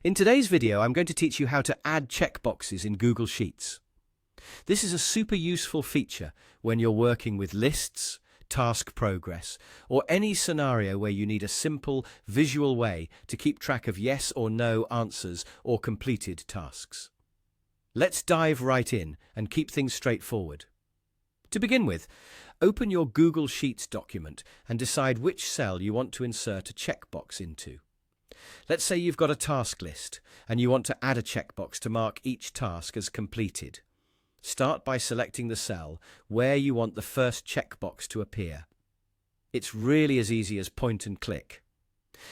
In today's video, I'm going to teach you how to add checkboxes in Google Sheets. This is a super useful feature when you're working with lists, task progress, or any scenario where you need a simple, visual way to keep track of yes or no answers or completed tasks. Let's dive right in and keep things straightforward. To begin with, open your Google Sheets document and decide which cell you want to insert a checkbox into. Let's say you've got a task list and you want to add a checkbox to mark each task as completed. Start by selecting the cell where you want the first checkbox to appear. It's really as easy as point and click.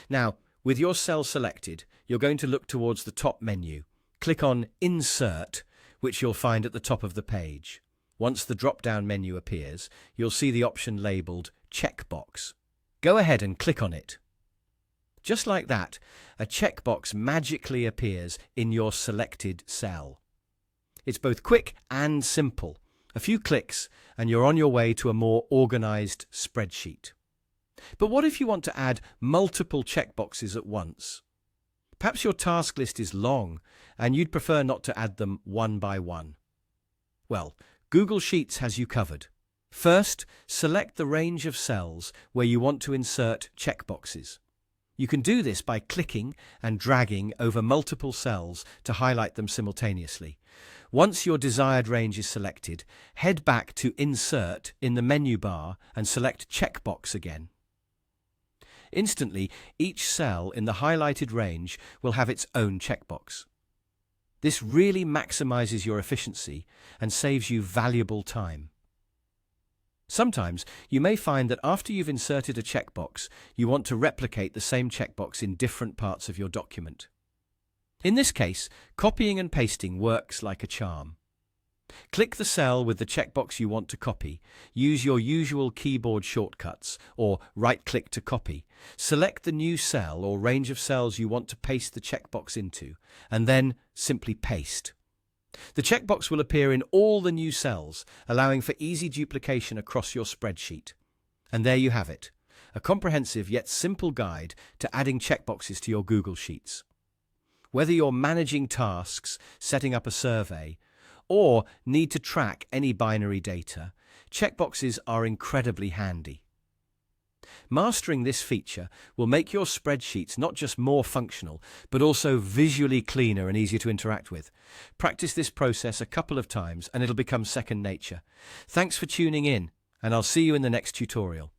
Now, with your cell selected, you're going to look towards the top menu. Click on Insert, which you'll find at the top of the page. Once the drop-down menu appears, you'll see the option labelled Checkbox. Go ahead and click on it. Just like that, a checkbox magically appears in your selected cell. It's both quick and simple. A few clicks and you're on your way to a more organized spreadsheet. But what if you want to add multiple checkboxes at once? Perhaps your task list is long and you'd prefer not to add them one by one. Well, Google Sheets has you covered. First, select the range of cells where you want to insert checkboxes. You can do this by clicking and dragging over multiple cells to highlight them simultaneously. Once your desired range is selected, head back to Insert in the menu bar and select Checkbox again. Instantly, each cell in the highlighted range will have its own checkbox. This really maximizes your efficiency and saves you valuable time. Sometimes you may find that after you've inserted a checkbox, you want to replicate the same checkbox in different parts of your document. In this case, copying and pasting works like a charm. Click the cell with the checkbox you want to copy, use your usual keyboard shortcuts, or right-click to copy. Select the new cell or range of cells you want to paste the checkbox into, and then simply paste. The checkbox will appear in all the new cells, allowing for easy duplication across your spreadsheet. And there you have it, a comprehensive yet simple guide to adding checkboxes to your Google Sheets. Whether you're managing tasks, setting up a survey, or need to track any binary data, checkboxes are incredibly handy. Mastering this feature will make your spreadsheets not just more functional, but also visually cleaner and easier to interact with. Practice this process a couple of times and it'll become second nature. Thanks for tuning in, and I'll see you in the next tutorial.